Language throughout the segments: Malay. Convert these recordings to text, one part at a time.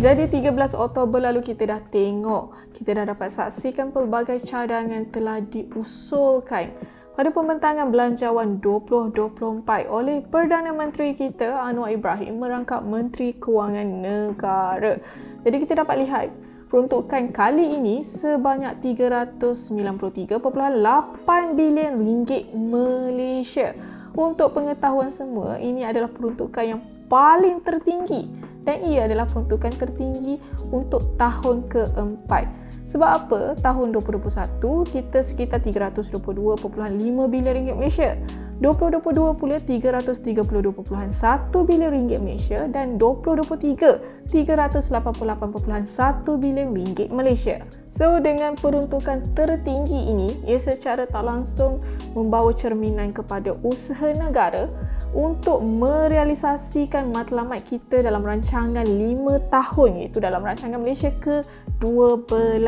Jadi 13 Oktober lalu kita dah tengok, kita dah dapat saksikan pelbagai cadangan telah diusulkan pada pembentangan Belanjawan 2024 oleh Perdana Menteri kita Anwar Ibrahim merangkap Menteri Kewangan Negara. Jadi kita dapat lihat peruntukan kali ini sebanyak 393.8 bilion ringgit Malaysia. Untuk pengetahuan semua, ini adalah peruntukan yang paling tertinggi dan ia adalah peruntukan tertinggi untuk tahun keempat. Sebab apa? Tahun 2021 kita sekitar 322.5 bilion ringgit Malaysia. 2022 pula 332.1 bilion ringgit Malaysia dan 2023 388.1 bilion ringgit Malaysia. So dengan peruntukan tertinggi ini, ia secara tak langsung membawa cerminan kepada usaha negara untuk merealisasikan matlamat kita dalam rancangan 5 tahun, iaitu dalam rancangan Malaysia ke-12.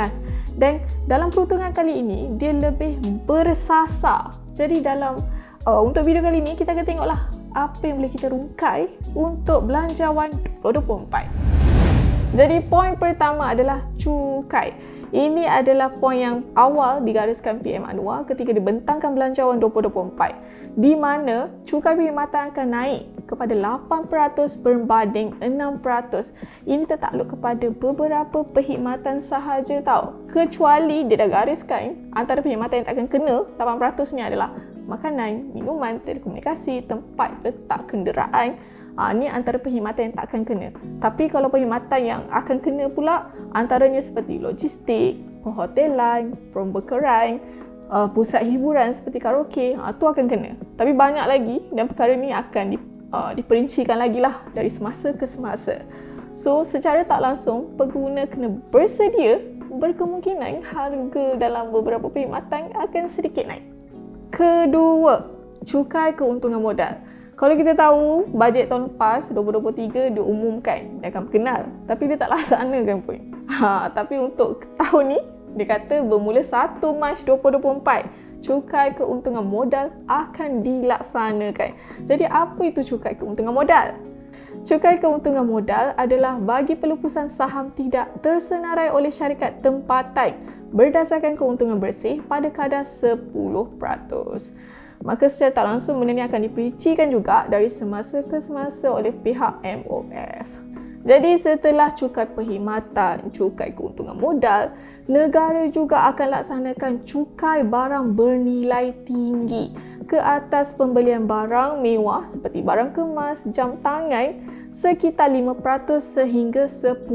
Dan dalam peruntukan kali ini, dia lebih bersasar. Jadi dalam untuk video kali ini, kita akan tengoklah apa yang boleh kita rungkai untuk Belanjawan 2024. Jadi poin pertama adalah cukai. Ini adalah poin yang awal digariskan PM Anwar ketika dibentangkan Belanjawan 2024, di mana cukai perkhidmatan akan naik kepada 8% berbanding 6%. Ini tertakluk kepada beberapa perkhidmatan sahaja tau. Kecuali dia dah gariskan antara perkhidmatan yang tak akan kena 8% ni adalah makanan, minuman, telekomunikasi, tempat letak kenderaan. Ni antara perkhidmatan yang tak akan kena. Tapi kalau perkhidmatan yang akan kena pula, antaranya seperti logistik, perhotelan, perbekeran, pusat hiburan seperti karaoke, tu akan kena. Tapi banyak lagi dan perkara ni akan diperincikan lagi lah dari semasa ke semasa. So secara tak langsung, pengguna kena bersedia, berkemungkinan harga dalam beberapa perkhidmatan akan sedikit naik. Kedua, cukai keuntungan modal. Kalau kita tahu, bajet tahun lepas 2023 diumumkan, dia akan berkenal, tapi dia tak laksanakan pun. Tapi untuk tahun ni, dia kata bermula 1 Mac 2024, cukai keuntungan modal akan dilaksanakan. Jadi apa itu cukai keuntungan modal? Cukai keuntungan modal adalah bagi pelupusan saham tidak tersenarai oleh syarikat tempatan berdasarkan keuntungan bersih pada kadar 10%. Maka secara tak langsung benda ni akan diperincikan juga dari semasa ke semasa oleh pihak MOF. Jadi setelah cukai perkhidmatan, cukai keuntungan modal, negara juga akan laksanakan cukai barang bernilai tinggi ke atas pembelian barang mewah seperti barang kemas, jam tangan sekitar 5% sehingga 10%.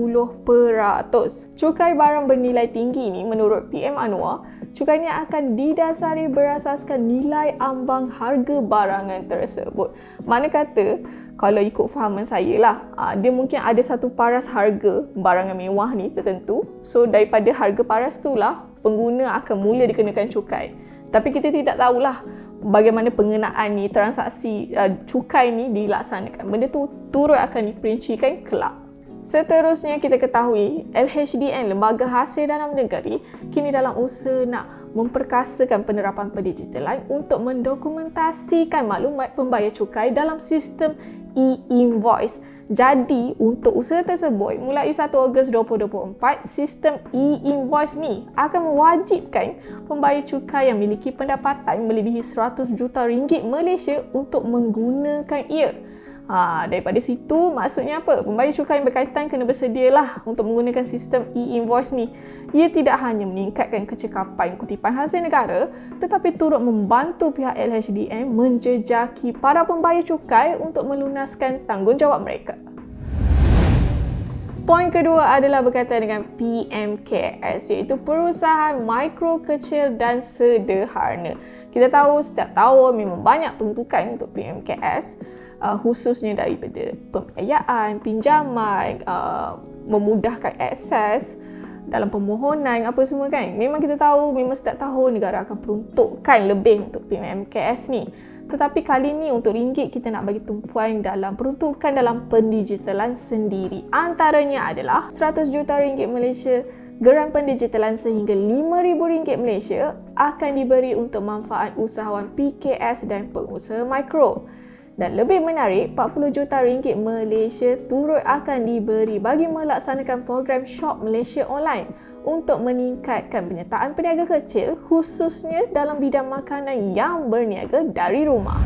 Cukai barang bernilai tinggi ini menurut PM Anwar, cukai ini akan didasari berasaskan nilai ambang harga barangan tersebut. Mana kata, kalau ikut fahaman saya lah, dia mungkin ada satu paras harga barangan mewah ni tertentu. So daripada harga paras tu lah, pengguna akan mula dikenakan cukai. Tapi kita tidak tahulah bagaimana pengenaan ni, transaksi cukai ni dilaksanakan. Benda tu turut akan diperincikan kelak. Seterusnya kita ketahui LHDN, Lembaga Hasil Dalam Negeri, kini dalam usaha nak memperkasakan penerapan pendigitalan untuk mendokumentasikan maklumat pembayar cukai dalam sistem e-invoice. Jadi untuk usaha tersebut, mulai 1 Ogos 2024, sistem e-invoice ni akan mewajibkan pembayar cukai yang memiliki pendapatan melebihi 100 juta ringgit Malaysia untuk menggunakan ia. Daripada situ, maksudnya apa? Pembayar cukai yang berkaitan kena bersedialah untuk menggunakan sistem e-invoice ni. Ia tidak hanya meningkatkan kecekapan kutipan hasil negara, tetapi turut membantu pihak LHDN menjejaki para pembayar cukai untuk melunaskan tanggungjawab mereka. Poin kedua adalah berkaitan dengan PMKS, iaitu Perusahaan Mikro, Kecil dan Sederhana. Kita tahu setiap tahun memang banyak peruntukan untuk PMKS, khususnya daripada pembiayaan, pinjaman, memudahkan akses dalam permohonan, apa semua kan. Memang kita tahu, memang setiap tahun negara akan peruntukkan lebih untuk PMKS ni. Tetapi kali ni untuk ringgit kita nak bagi tumpuan dalam peruntukan dalam pendigitalan sendiri. Antaranya adalah 100 juta ringgit Malaysia geran pendigitalan sehingga RM5,000 Malaysia akan diberi untuk manfaat usahawan PKS dan pengusaha mikro. Dan lebih menarik, 40 juta ringgit Malaysia turut akan diberi bagi melaksanakan program Shop Malaysia Online untuk meningkatkan penyertaan peniaga kecil khususnya dalam bidang makanan yang berniaga dari rumah.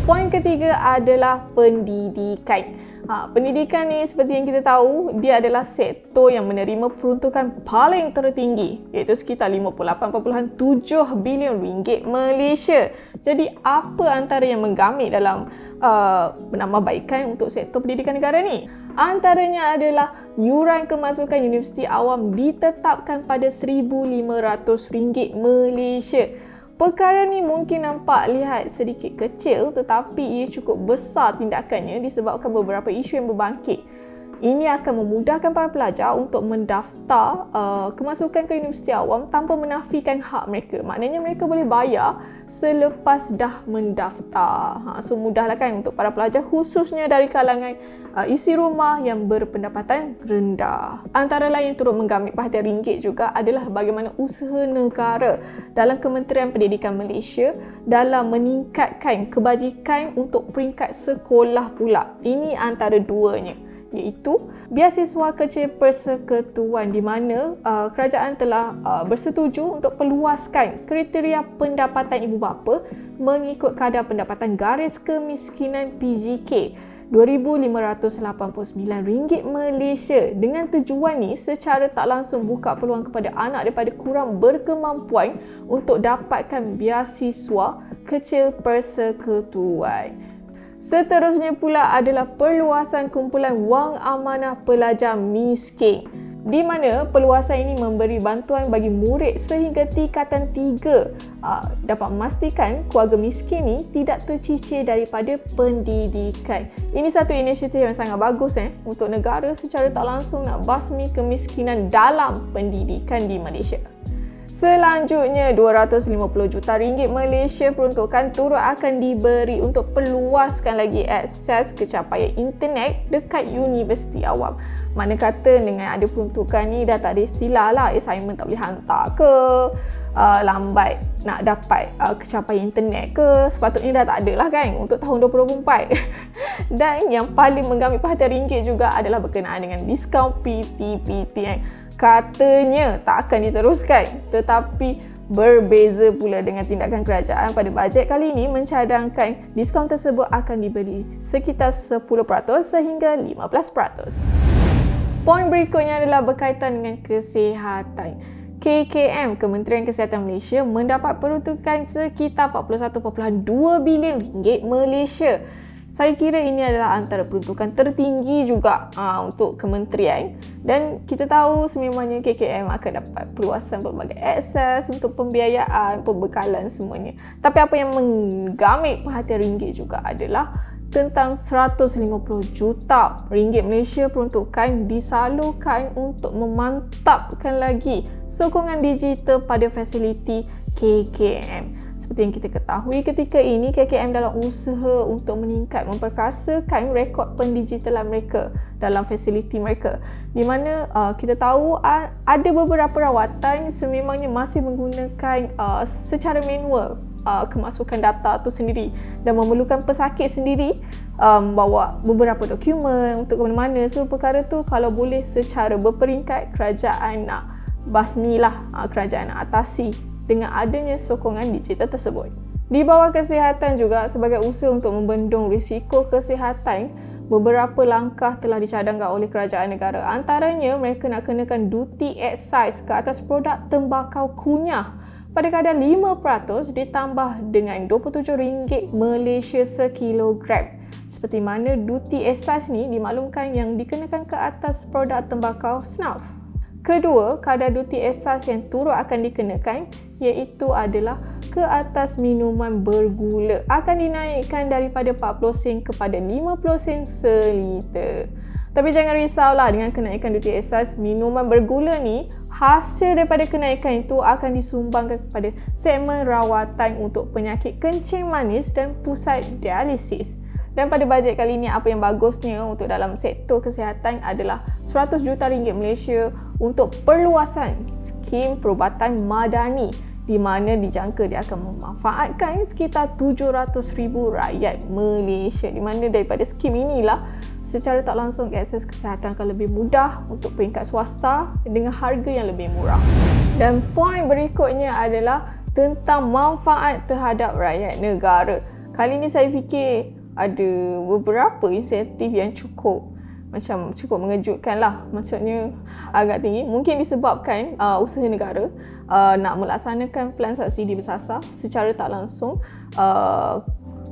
Poin ketiga adalah pendidikan. Pendidikan ni seperti yang kita tahu, dia adalah sektor yang menerima peruntukan paling tertinggi iaitu sekitar 58.7 bilion ringgit Malaysia. Jadi apa antara yang menggamit dalam penambahbaikan untuk sektor pendidikan negara ni? Antaranya adalah yuran kemasukan Universiti Awam ditetapkan pada RM1,500 Malaysia. Perkara ni mungkin nampak lihat sedikit kecil tetapi ia cukup besar tindakannya disebabkan beberapa isu yang berbangkit. Ini akan memudahkan para pelajar untuk mendaftar kemasukan ke Universiti Awam tanpa menafikan hak mereka. Maknanya mereka boleh bayar selepas dah mendaftar. So mudahlah kan untuk para pelajar khususnya dari kalangan isi rumah yang berpendapatan rendah. Antara lain yang turut menggamit perhatian ringgit juga adalah bagaimana usaha negara dalam Kementerian Pendidikan Malaysia dalam meningkatkan kebajikan untuk peringkat sekolah pula. Ini antara duanya, iaitu biasiswa kecil persekutuan di mana kerajaan telah bersetuju untuk peluaskan kriteria pendapatan ibu bapa mengikut kadar pendapatan garis kemiskinan PGK RM2,589 Malaysia. Dengan tujuan ni secara tak langsung buka peluang kepada anak daripada kurang berkemampuan untuk dapatkan biasiswa kecil persekutuan. Seterusnya pula adalah perluasan kumpulan wang amanah pelajar miskin, di mana perluasan ini memberi bantuan bagi murid sehingga tingkatan 3 dapat memastikan keluarga miskin ini tidak tercicir daripada pendidikan. Ini satu inisiatif yang sangat bagus untuk negara secara tak langsung nak basmi kemiskinan dalam pendidikan di Malaysia. Selanjutnya, RM250 juta Malaysia peruntukan turut akan diberi untuk peluaskan lagi akses kecapaian internet dekat Universiti Awam. Mana kata dengan ada peruntukan ni dah tak ada istilah lah assignment tak boleh hantar ke, lambat nak dapat kecapaian internet ke, sepatutnya dah tak ada lah kan untuk tahun 2024. Dan yang paling menggamit perhatian ringgit juga adalah berkenaan dengan diskaun PTPT yang katanya tak akan diteruskan, tetapi berbeza pula dengan tindakan kerajaan pada bajet kali ini mencadangkan diskaun tersebut akan diberi sekitar 10% sehingga 15%. Poin berikutnya adalah berkaitan dengan kesihatan. KKM, Kementerian Kesihatan Malaysia, mendapat peruntukan sekitar RM41.2 bilion Malaysia. Saya kira ini adalah antara peruntukan tertinggi juga untuk kementerian, dan kita tahu sememangnya KKM akan dapat perluasan pelbagai akses untuk pembiayaan, pembekalan semuanya. Tapi apa yang menggamit perhatian ringgit juga adalah tentang RM150 juta Malaysia peruntukan disalurkan untuk memantapkan lagi sokongan digital pada fasiliti KKM. Seperti yang kita ketahui ketika ini, KKM dalam usaha untuk memperkasakan rekod pendigitalan mereka dalam fasiliti mereka, di mana kita tahu ada beberapa rawatan sememangnya masih menggunakan secara manual kemasukan data tu sendiri dan memerlukan pesakit sendiri bawa beberapa dokumen untuk ke mana-mana. So perkara tu kalau boleh secara berperingkat, kerajaan nak basmilah, kerajaan nak atasi dengan adanya sokongan digital tersebut. Di bawah kesihatan juga, sebagai usaha untuk membendung risiko kesihatan, beberapa langkah telah dicadangkan oleh kerajaan negara. Antaranya, mereka nak kenakan duty excise ke atas produk tembakau kunyah pada kadar 5% ditambah dengan RM27 Malaysia sekilogram. Seperti mana duty excise ni dimaklumkan yang dikenakan ke atas produk tembakau snuff. Kedua, kadar duty excise yang turut akan dikenakan iaitu adalah ke atas minuman bergula, akan dinaikkan daripada 40 sen kepada 50 sen seliter. Tapi jangan risaulah dengan kenaikan duty excise minuman bergula ni, hasil daripada kenaikan itu akan disumbangkan kepada segmen rawatan untuk penyakit kencing manis dan pusat dialisis. Dan pada bajet kali ini, apa yang bagusnya untuk dalam sektor kesihatan adalah RM100 juta Malaysia untuk perluasan skim perubatan madani di mana dijangka dia akan memanfaatkan sekitar 700,000 rakyat Malaysia, di mana daripada skim inilah secara tak langsung akses kesihatan akan lebih mudah untuk peringkat swasta dengan harga yang lebih murah. Dan poin berikutnya adalah tentang manfaat terhadap rakyat negara. Kali ni saya fikir ada beberapa insentif yang cukup mengejutkan lah. Maksudnya agak tinggi. Mungkin disebabkan usaha negara nak melaksanakan pelan subsidi bersasar secara tak langsung.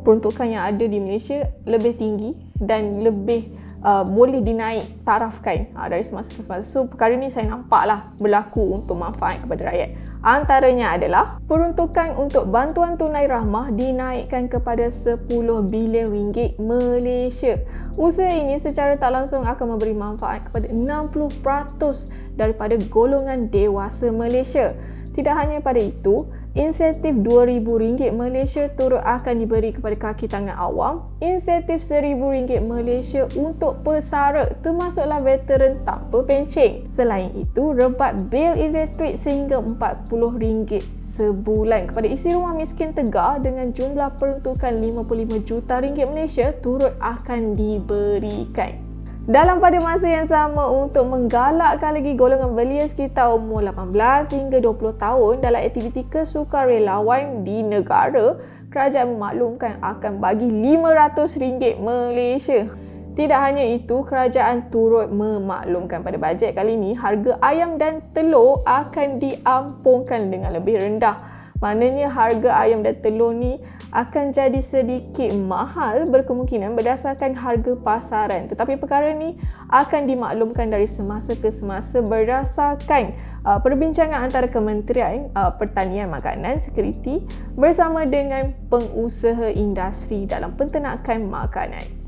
Peruntukan yang ada di Malaysia lebih tinggi dan lebih boleh dinaik tarafkan dari semasa ke semasa. So perkara ni saya nampaklah berlaku untuk manfaat kepada rakyat. Antaranya adalah peruntukan untuk bantuan tunai rahmah dinaikkan kepada 10 bilion ringgit Malaysia. Usaha ini secara tak langsung akan memberi manfaat kepada 60% daripada golongan dewasa Malaysia. Tidak hanya pada itu, insentif RM2,000 Malaysia turut akan diberi kepada kaki tangan awam, insentif RM1,000 Malaysia untuk pesara termasuklah veteran tanpa pencen. Selain itu, rebat bil elektrik sehingga RM40 sebulan kepada isi rumah miskin Tegar dengan jumlah peruntukan RM55 juta Malaysia turut akan diberikan. Dalam pada masa yang sama, untuk menggalakkan lagi golongan belia sekitar umur 18 hingga 20 tahun dalam aktiviti kesukarelawan di negara, kerajaan memaklumkan akan bagi RM500 Malaysia. Tidak hanya itu, kerajaan turut memaklumkan pada bajet kali ini harga ayam dan telur akan diampunkan dengan lebih rendah. Maknanya harga ayam dan telur ni akan jadi sedikit mahal berkemungkinan berdasarkan harga pasaran. Tetapi perkara ni akan dimaklumkan dari semasa ke semasa berdasarkan perbincangan antara Kementerian Pertanian Makanan Sekuriti bersama dengan pengusaha industri dalam penternakan makanan.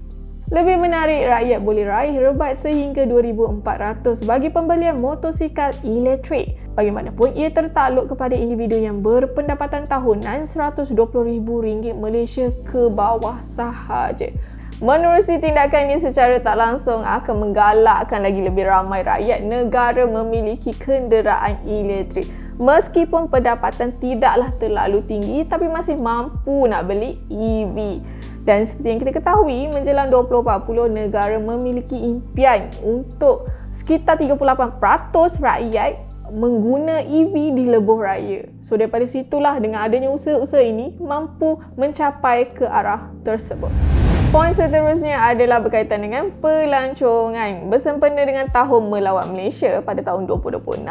Lebih menarik, rakyat boleh raih rebat sehingga RM2,400 bagi pembelian motosikal elektrik. Bagaimanapun, ia tertakluk kepada individu yang berpendapatan tahunan RM120,000 Malaysia ke bawah sahaja. Menerusi tindakan ini secara tak langsung akan menggalakkan lagi lebih ramai rakyat negara memiliki kenderaan elektrik. Meskipun pendapatan tidaklah terlalu tinggi, tapi masih mampu nak beli EV. Dan seperti yang kita ketahui, menjelang 2040, negara memiliki impian untuk sekitar 38% rakyat mengguna EV di lebuh raya. So daripada situlah dengan adanya usaha-usaha ini mampu mencapai ke arah tersebut. Poin seterusnya adalah berkaitan dengan pelancongan. Bersempena dengan Tahun Melawat Malaysia pada tahun 2026,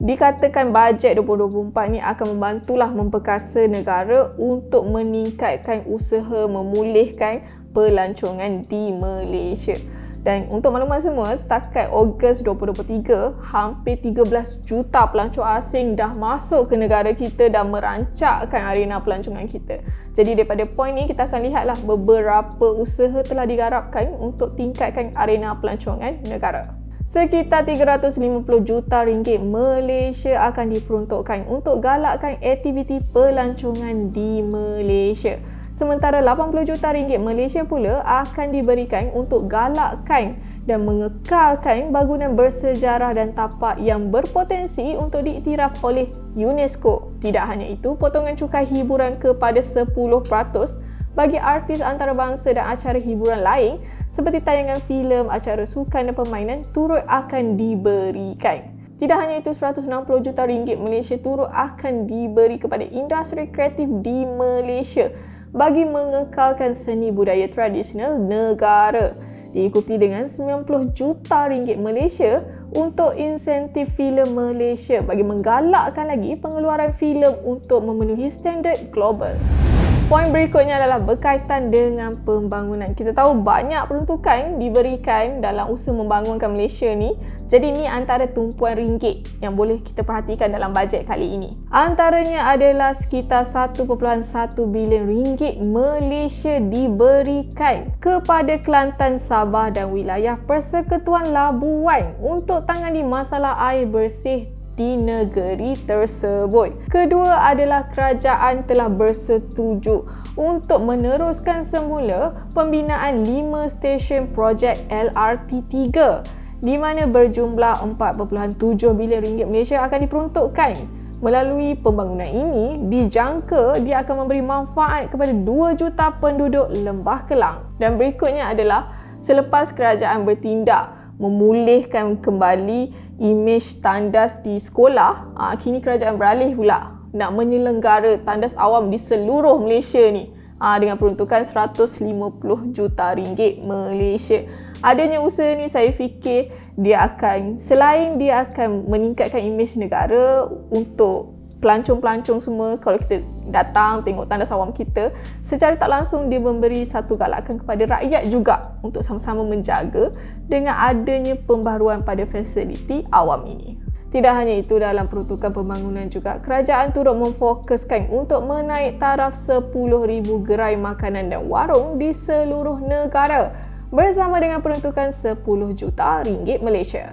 dikatakan bajet 2024 ni akan membantulah memperkasa negara untuk meningkatkan usaha memulihkan pelancongan di Malaysia. Dan untuk maklumat semua, setakat Ogos 2023, hampir 13 juta pelancong asing dah masuk ke negara kita dan merancakkan arena pelancongan kita. Jadi daripada poin ni kita akan lihatlah beberapa usaha telah digarapkan untuk tingkatkan arena pelancongan negara. Sekitar RM350 juta Malaysia akan diperuntukkan untuk galakkan aktiviti pelancongan di Malaysia. Sementara RM80 juta Malaysia pula akan diberikan untuk galakkan dan mengekalkan bangunan bersejarah dan tapak yang berpotensi untuk diiktiraf oleh UNESCO. Tidak hanya itu, potongan cukai hiburan kepada 10% bagi artis antarabangsa dan acara hiburan lain seperti tayangan filem, acara sukan dan permainan turut akan diberikan. Tidak hanya itu, RM160 juta Malaysia turut akan diberi kepada industri kreatif di Malaysia bagi mengekalkan seni budaya tradisional negara. Diikuti dengan RM90 juta Malaysia untuk insentif filem Malaysia bagi menggalakkan lagi pengeluaran filem untuk memenuhi standard global. Poin berikutnya adalah berkaitan dengan pembangunan. Kita tahu banyak peruntukan diberikan dalam usaha membangunkan Malaysia ni. Jadi ni antara tumpuan ringgit yang boleh kita perhatikan dalam bajet kali ini. Antaranya adalah sekitar 1.1 bilion ringgit Malaysia diberikan kepada Kelantan, Sabah dan wilayah Persekutuan Labuan untuk tangani masalah air bersih di negeri tersebut. Kedua adalah kerajaan telah bersetuju untuk meneruskan semula pembinaan 5 stesen projek LRT3 di mana berjumlah 4.7 bilion ringgit Malaysia akan diperuntukkan Melalui pembangunan ini, dijangka dia akan memberi manfaat kepada 2 juta penduduk Lembah Kelang. Dan berikutnya adalah selepas kerajaan bertindak memulihkan kembali imej tandas di sekolah, kini kerajaan beralih pula nak menyelenggara tandas awam di seluruh Malaysia ni dengan peruntukan 150 juta ringgit Malaysia. Adanya usaha ni saya fikir selain dia akan meningkatkan imej negara untuk pelancong-pelancong semua, kalau kita datang tengok tandas awam kita, secara tak langsung dia memberi satu galakan kepada rakyat juga untuk sama-sama menjaga dengan adanya pembaharuan pada fasiliti awam ini. Tidak hanya itu, dalam peruntukan pembangunan juga, kerajaan turut memfokuskan untuk menaik taraf 10,000 gerai makanan dan warung di seluruh negara bersama dengan peruntukan 10 juta ringgit Malaysia.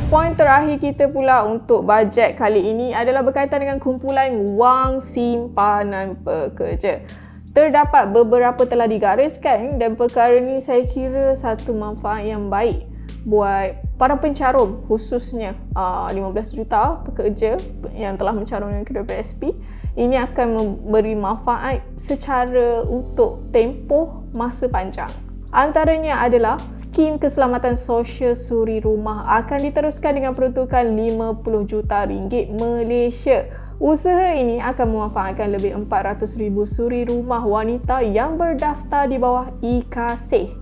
Poin terakhir kita pula untuk bajet kali ini adalah berkaitan dengan kumpulan wang simpanan pekerja. Terdapat beberapa telah digariskan dan perkara ini saya kira satu manfaat yang baik buat para pencarum, khususnya 15 juta pekerja yang telah mencarum dengan KWSP. Ini akan memberi manfaat secara untuk tempoh masa panjang. Antaranya adalah skim keselamatan sosial suri rumah akan diteruskan dengan peruntukan 50 juta ringgit Malaysia. Usaha ini akan memanfaatkan lebih 400,000 suri rumah wanita yang berdaftar di bawah IKASih.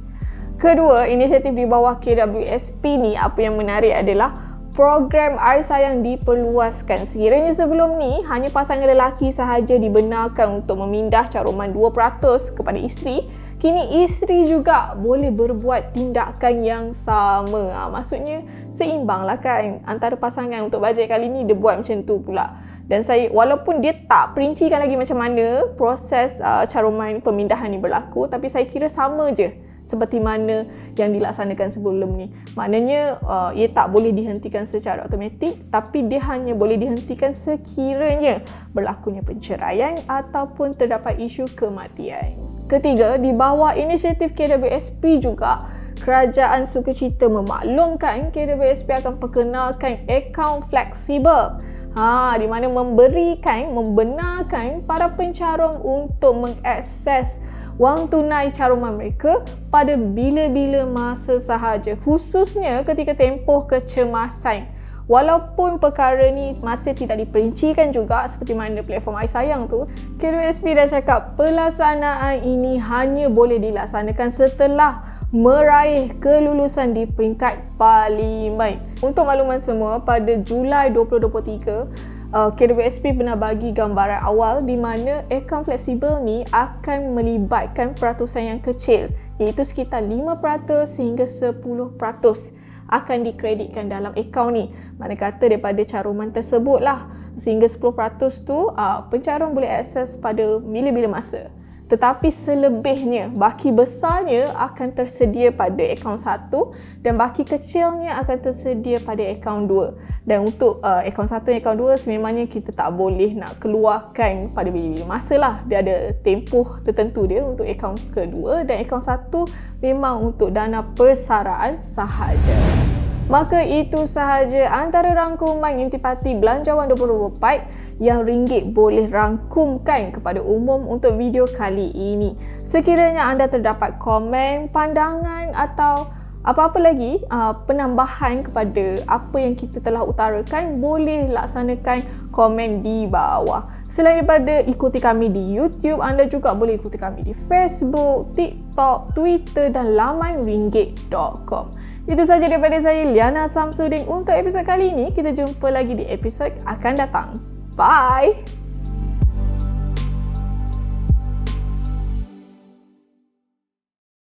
Kedua, inisiatif di bawah KWSP ni, apa yang menarik adalah program air sayang diperluaskan. Sekiranya sebelum ni hanya pasangan lelaki sahaja dibenarkan untuk memindah caruman 2% kepada isteri, kini isteri juga boleh berbuat tindakan yang sama. Maksudnya seimbang lah kan antara pasangan. Untuk bajet kali ni dia buat macam tu pula. Dan saya, walaupun dia tak perincikan lagi macam mana proses caruman pemindahan ni berlaku, tapi saya kira sama je seperti mana yang dilaksanakan sebelum ni. Maknanya ia tak boleh dihentikan secara automatik, tapi dia hanya boleh dihentikan sekiranya berlakunya penceraian ataupun terdapat isu kematian. Ketiga, di bawah inisiatif KWSP juga, kerajaan sukacita memaklumkan KWSP akan perkenalkan akaun fleksibel di mana membenarkan para pencarum untuk mengakses wang tunai caruman mereka pada bila-bila masa sahaja, khususnya ketika tempoh kecemasan. Walaupun perkara ni masih tidak diperincikan juga seperti mana platform air sayang tu, KWSP dah cakap pelaksanaan ini hanya boleh dilaksanakan setelah meraih kelulusan di peringkat Parlimen. Untuk makluman semua, pada Julai 2023, KWSP pernah bagi gambaran awal di mana akaun fleksibel ni akan melibatkan peratusan yang kecil, iaitu sekitar 5% sehingga 10% akan dikreditkan dalam akaun ni. Mana kata daripada caruman tersebut lah, sehingga 10% tu pencarum boleh akses pada bila-bila masa. Tetapi selebihnya, baki besarnya akan tersedia pada akaun 1 dan baki kecilnya akan tersedia pada akaun 2. Dan untuk akaun 1 dan akaun 2 sememangnya kita tak boleh nak keluarkan pada bila-bila masa lah. Dia ada tempoh tertentu dia untuk akaun kedua, dan akaun 1 memang untuk dana persaraan sahaja. Maka itu sahaja antara rangkuman intipati Belanjawan 2024 yang Ringgit boleh rangkumkan kepada umum untuk video kali ini. Sekiranya anda terdapat komen, pandangan atau apa-apa lagi penambahan kepada apa yang kita telah utarakan, boleh laksanakan komen di bawah. Selain daripada ikuti kami di YouTube, anda juga boleh ikuti kami di Facebook, TikTok, Twitter dan laman ringgit.com. Itu sahaja daripada saya, Liana Samsudin, untuk episod kali ini. Kita jumpa lagi di episod akan datang. Bye!